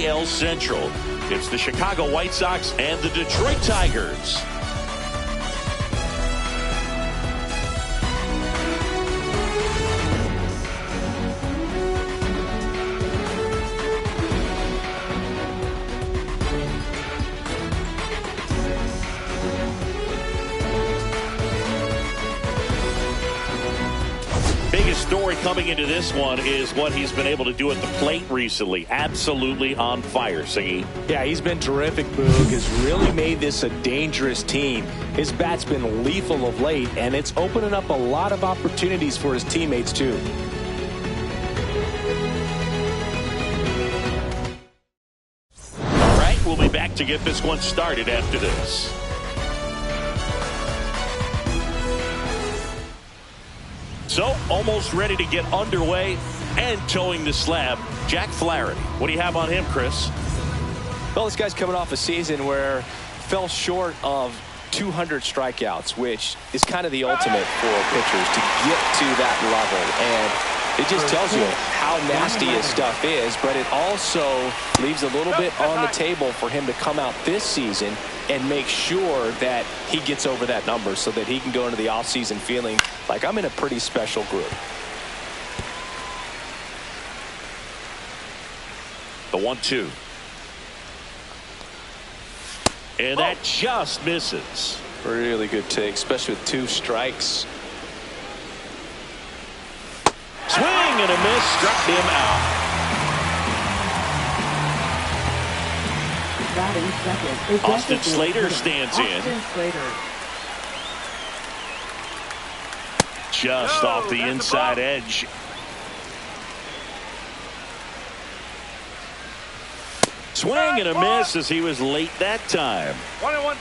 AL Central. It's the Chicago White Sox and the Detroit Tigers. Biggest story coming into this one is what he's been able to do at the plate recently. Absolutely on fire, Siggy. Yeah, he's been terrific, Boog. Has really made this a dangerous team. His bat's been lethal of late, and it's opening up a lot of opportunities for his teammates, too. All right, we'll be back to get this one started after this. So, almost ready to get underway and towing the slab, Jack Flaherty. What do you have on him, Chris? Well, this guy's coming off a season where fell short of 200 strikeouts, which is kind of the ultimate for pitchers to get to that level. And it just tells you how nasty his stuff is, but it also leaves a little bit on the table for him to come out this season and make sure that he gets over that number so that he can go into the offseason feeling like I'm in a pretty special group. The 1-2. And that just misses. Really good take, especially with 2 strikes. Swing and a miss, struck him out. Austin Slater stands in. Just off the inside edge. Swing and a miss as he was late that time. 1-1.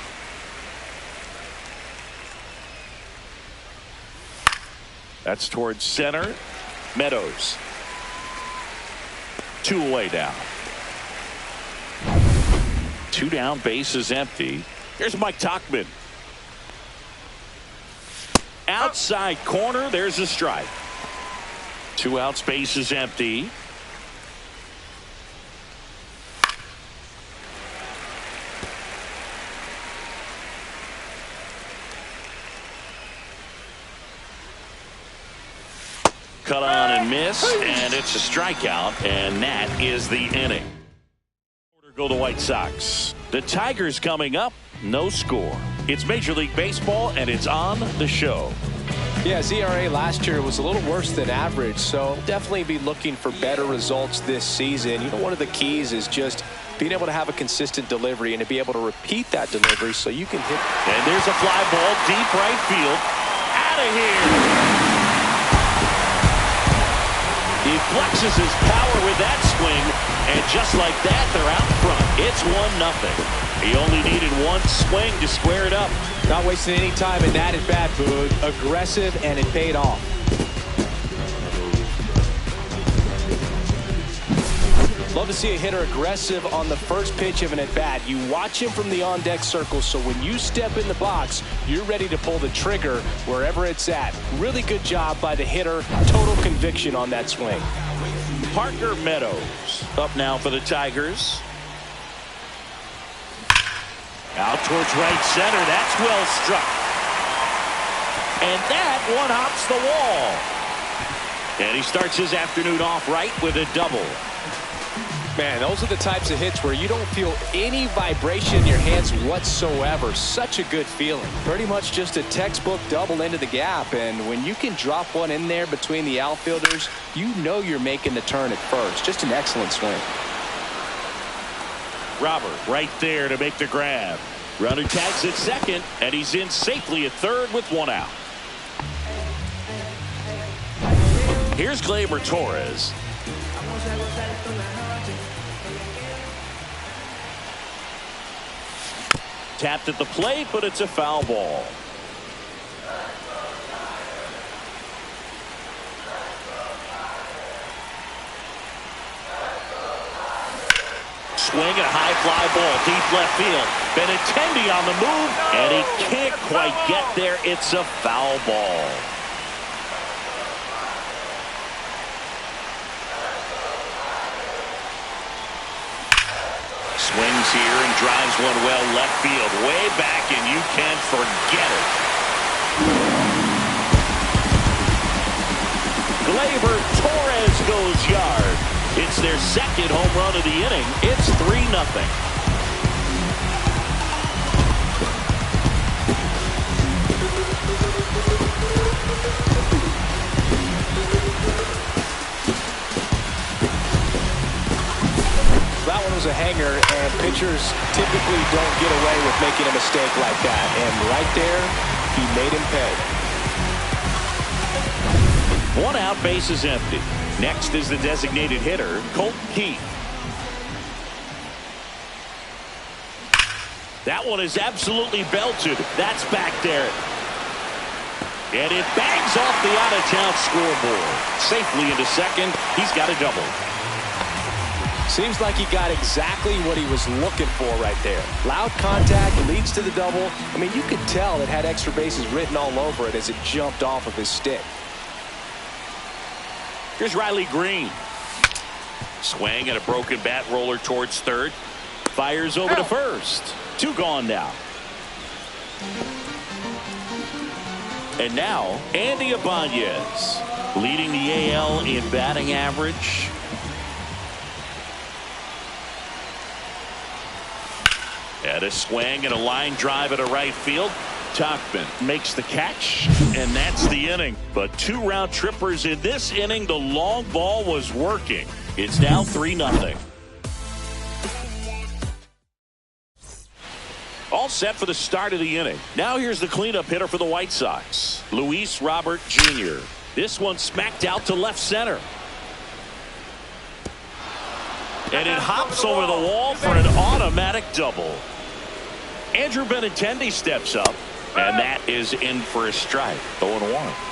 That's towards center. Meadows. 2 away down. 2 down, base is empty. Here's Mike Tauchman. Outside corner, there's a strike. 2 outs, base is empty. Cut on and miss, and it's a strikeout, and that is the inning. Go the White Sox. The Tigers coming up, no score. It's Major League Baseball, and it's on the show. Yeah, his ERA last year was a little worse than average, so definitely be looking for better results this season. You know, one of the keys is just being able to have a consistent delivery and to be able to repeat that delivery so you can hit. And there's a fly ball, deep right field. Out of here. He flexes his power with that swing, and just like that, they're out front. It's 1-0. He only needed 1 swing to square it up. Not wasting any time in that at-bat, Boog. Aggressive, and it paid off. Love to see a hitter aggressive on the first pitch of an at-bat. You watch him from the on-deck circle, so when you step in the box, you're ready to pull the trigger wherever it's at. Really good job by the hitter. Total conviction on that swing. Parker Meadows up now for the Tigers. Out towards right center. That's well struck. And that one hops the wall. And he starts his afternoon off right with a double. Man, those are the types of hits where you don't feel any vibration in your hands whatsoever. Such a good feeling. Pretty much just a textbook double into the gap. And when you can drop one in there between the outfielders, you know you're making the turn at first. Just an excellent swing. Robert right there to make the grab. Runner tags at second, and he's in safely at third with 1 out. Here's Gleyber Torres. Tapped at the plate, but it's a foul ball. Swing and a high fly ball, deep left field. Benintendi on the move, and he can't quite get there. It's a foul ball. Swings here and drives one well left field. Way back, and you can forget it. Gleyber Torres goes yard. It's their second home run of the inning. It's 3-0. That one was a hanger, and pitchers typically don't get away with making a mistake like that. And right there, he made him pay. 1 out, base is empty. Next is the designated hitter, Colt Keith. That one is absolutely belted. That's back there. And it bangs off the out-of-town scoreboard. Safely into second. He's got a double. Seems like he got exactly what he was looking for right there. Loud contact leads to the double. I mean, you could tell it had extra bases written all over it as it jumped off of his stick. Here's Riley Green. Swing and a broken bat roller towards third. Fires over to first. 2 gone now. And now, Andy Ibanez, leading the AL in batting average. And a swing and a line drive at a right field. Tauchman makes the catch, and that's the inning. But 2 round trippers in this inning. The long ball was working. It's now 3-0. All set for the start of the inning. Now here's the cleanup hitter for the White Sox, Luis Robert Jr. This one smacked out to left center. And it hops over the wall for an automatic double. Andrew Benintendi steps up, and that is in for a strike. 0-1.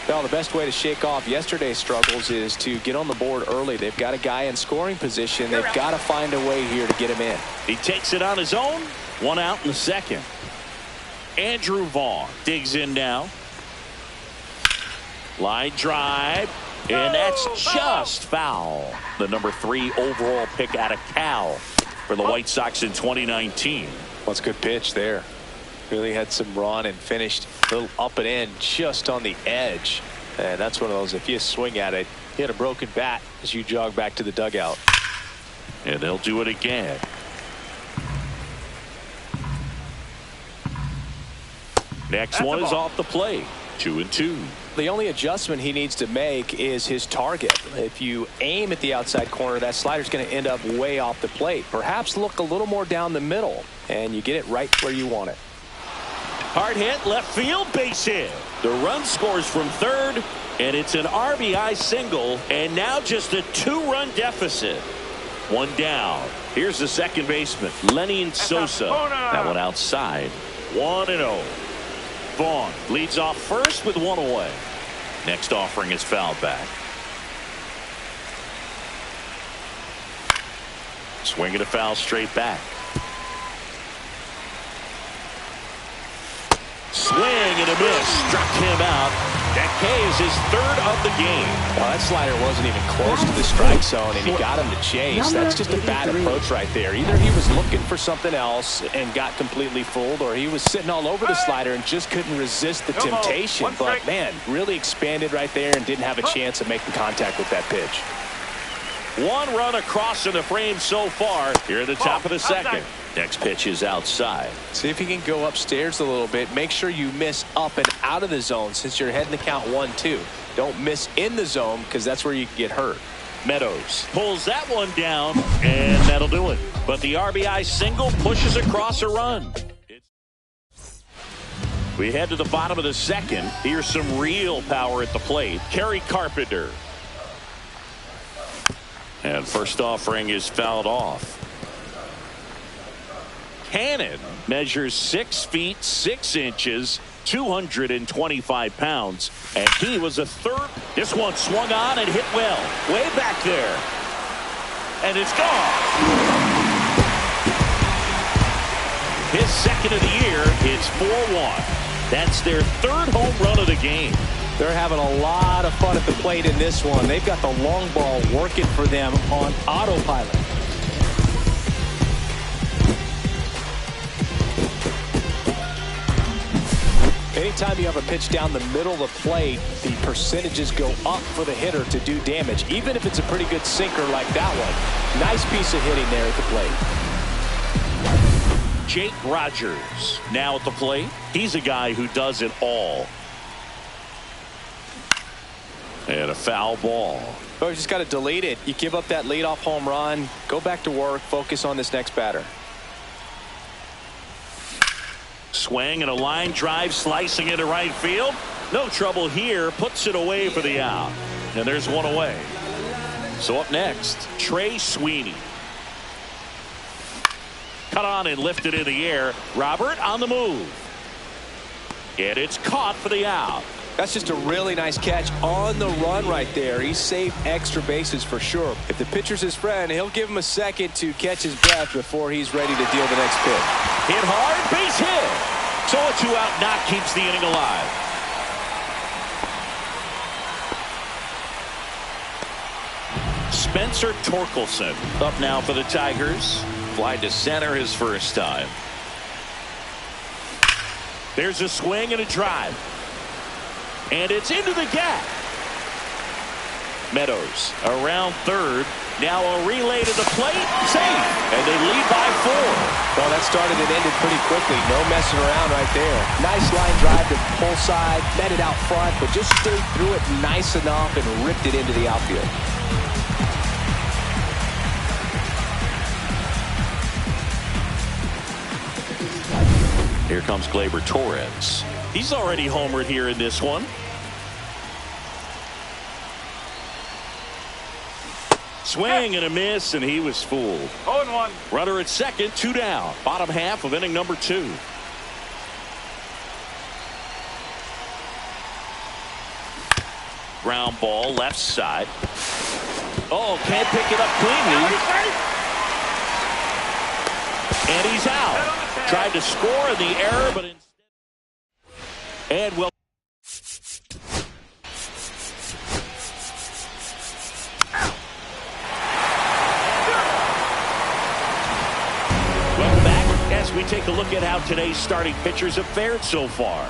Well, the best way to shake off yesterday's struggles is to get on the board early. They've got a guy in scoring position. They've got to find a way here to get him in. He takes it on his own. 1 out in the second. Andrew Vaughn digs in now. Line drive, and that's just foul. The number 3 overall pick out of Cal for the White Sox in 2019. Well, it's a good pitch there. Really had some run and finished a little up and in just on the edge. And that's one of those, if you swing at it, you hit a broken bat as you jog back to the dugout. And they'll do it again. Next one is off the plate. 2-2. The only adjustment he needs to make is his target. If you aim at the outside corner, that slider's going to end up way off the plate. Perhaps look a little more down the middle, and you get it right where you want it. Hard hit, left field, base hit. The run scores from third, and it's an RBI single, and now just a 2-run deficit. 1 down. Here's the second baseman, Lenny Sosa. That one outside. 1-0. Vaughn leads off first with 1 away. Next offering is fouled back. Swinging a foul straight back. Swing and a miss. Struck him out. That K is his 3rd of the game. Well, that slider wasn't even close to the strike zone, and he got him to chase. That's just a bad approach right there. Either he was looking for something else and got completely fooled, or he was sitting all over the slider and just couldn't resist the temptation. But, man, really expanded right there and didn't have a chance of making contact with that pitch. 1 run across in the frame so far here at the top of the second. Next pitch is outside. See if you can go upstairs a little bit. Make sure you miss up and out of the zone since you're heading to count 1-2. Don't miss in the zone because that's where you can get hurt. Meadows pulls that one down, and that'll do it. But the RBI single pushes across a run. We head to the bottom of the second. Here's some real power at the plate. Kerry Carpenter. And first offering is fouled off. Cannon measures 6 feet 6 inches, 225 pounds, and he was a 3rd. This one swung on and hit well, way back there, and it's gone. His 2nd of the year. It's 4-1. That's their 3rd home run of the game. They're having a lot of fun at the plate in this one. They've got the long ball working for them on autopilot. anytime you have a pitch down the middle of the plate, the percentages go up for the hitter to do damage, even if it's a pretty good sinker like that one. Nice piece of hitting there at the plate. Jake Rogers now at the plate. He's a guy who does it all. And a foul ball. Oh, you just got to delete it. You give up that leadoff home run. Go back to work. Focus on this next batter. Swing and a line drive slicing into right field. No trouble here. Puts it away for the out. And there's one away. So up next, Trey Sweeney. Cut on and lifted in the air. Robert on the move. And it's caught for the out. That's just a really nice catch on the run right there. He saved extra bases for sure. If the pitcher's his friend, he'll give him a second to catch his breath before he's ready to deal the next pitch. Hit hard, base hit. So a 2-out knock keeps the inning alive. Spencer Torkelson up now for the Tigers. Fly to center his first time. There's a swing and a drive. And it's into the gap. Meadows around third. Now a relay to the plate. Safe. And they lead by 4. Well, that started and ended pretty quickly. No messing around right there. Nice line drive to pull side. Met it out front, but just stayed through it nice enough and ripped it into the outfield. Here comes Gleyber Torres. He's already homered here in this one. Swing and a miss, and he was fooled. 0-1. Runner at second, 2 down. Bottom half of inning number 2. Ground ball left side. Oh, can't pick it up cleanly. And he's out. Tried to score in the error, but instead. And well. Welcome back as we take a look at how today's starting pitchers have fared so far.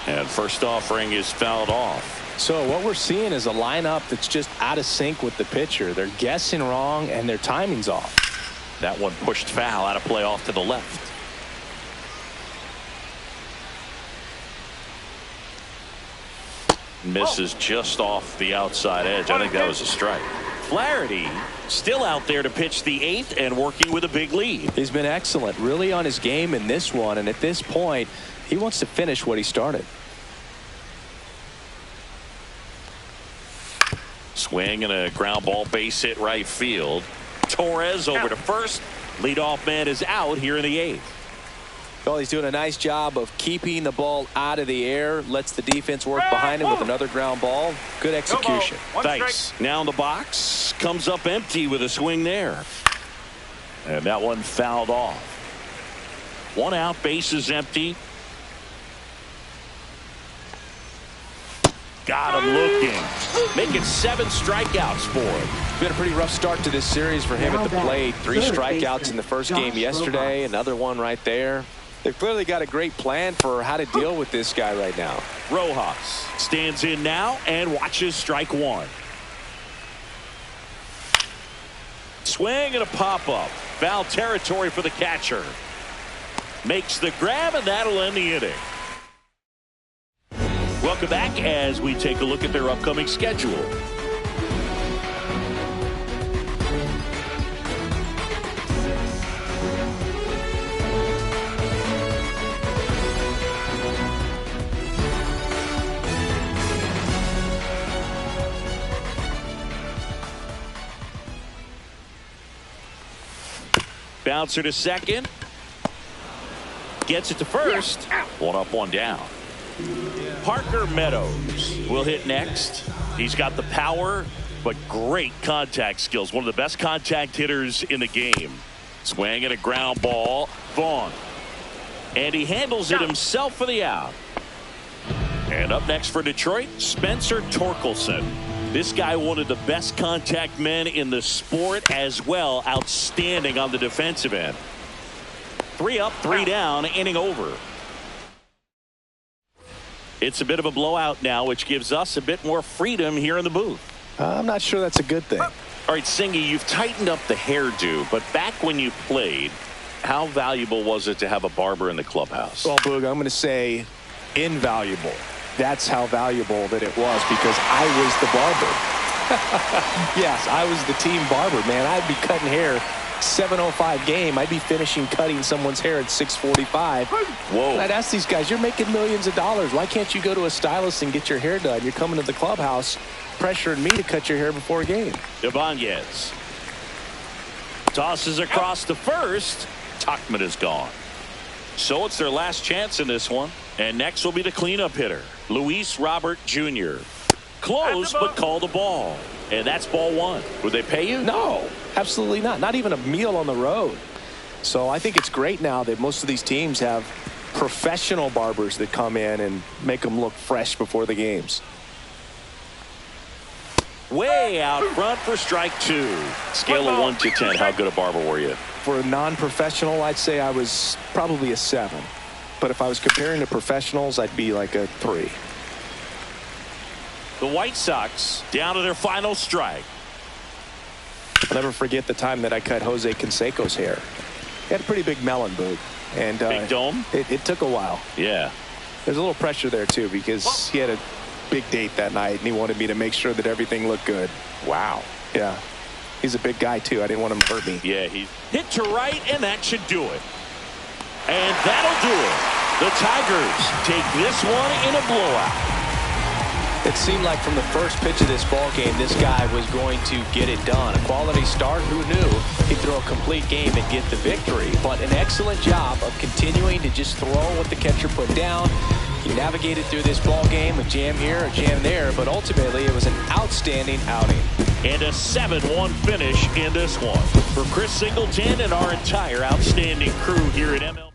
And first offering is fouled off. So what we're seeing is a lineup that's just out of sync with the pitcher. They're guessing wrong and their timing's off. That one pushed foul, out of play off to the left. Misses just off the outside edge. I think that was a strike. Flaherty still out there to pitch the 8th and working with a big lead. He's been excellent, really on his game in this one, and at this point he wants to finish what he started. Swing and a ground ball, base hit right field. Torres over to first. Leadoff man is out here in the 8th. Well, he's doing a nice job of keeping the ball out of the air. Lets the defense work behind him with another ground ball. Good execution. Thanks. Now in the box. Comes up empty with a swing there. And that one fouled off. 1 out, bases empty. Got him looking. Making 7 strikeouts for him. Been a pretty rough start to this series for him at the plate. 3 strikeouts in the first game yesterday. Another one right there. They've clearly got a great plan for how to deal with this guy right now. Rojas stands in now and watches strike 1. Swing and a pop-up. Foul territory for the catcher. Makes the grab, and that'll end the inning. Welcome back as we take a look at their upcoming schedule. Bouncer to second. Gets it to first. 1 up, 1 down. Parker Meadows will hit next. He's got the power, but great contact skills. One of the best contact hitters in the game. Swing and a ground ball. Vaughn. And he handles it himself for the out. And up next for Detroit, Spencer Torkelson. This guy, one of the best contact men in the sport as well. Outstanding on the defensive end. 3 up, 3 down, inning over. It's a bit of a blowout now, which gives us a bit more freedom here in the booth. I'm not sure that's a good thing. All right, Singy, you've tightened up the hairdo, but back when you played, how valuable was it to have a barber in the clubhouse? Well, Boog, I'm going to say invaluable. That's how valuable that it was, because I was the barber. Yes, I was the team barber, man. I'd be cutting hair 7:05 game. I'd be finishing cutting someone's hair at 6:45. Whoa. And I'd ask these guys, you're making millions of dollars. Why can't you go to a stylist and get your hair done? You're coming to the clubhouse pressuring me to cut your hair before a game. Ibanez tosses across the first. Tuchman is gone. So it's their last chance in this one. And next will be the cleanup hitter, Luis Robert Jr. Close, but call the ball. And that's ball one. Would they pay you? No, absolutely not. Not even a meal on the road. So I think it's great now that most of these teams have professional barbers that come in and make them look fresh before the games. Way out front for strike two. Scale of 1 to 10, how good a barber were you? For a non-professional, I'd say I was probably a 7. But if I was comparing to professionals, I'd be like a 3. The White Sox down to their final strike. I'll never forget the time that I cut Jose Canseco's hair. He had a pretty big melon, Boog. And big dome? It took a while. Yeah. There's a little pressure there, too, because he had a big date that night, and he wanted me to make sure that everything looked good. Wow. Yeah. He's a big guy, too. I didn't want him to hurt me. Yeah, he hit to right, and that should do it. And that'll do it. The Tigers take this one in a blowout. It seemed like from the first pitch of this ball game, this guy was going to get it done. A quality start, who knew he'd throw a complete game and get the victory. But an excellent job of continuing to just throw what the catcher put down. He navigated through this ball game, a jam here, a jam there, but ultimately it was an outstanding outing. And a 7-1 finish in this one. For Chris Singleton and our entire outstanding crew here at MLB.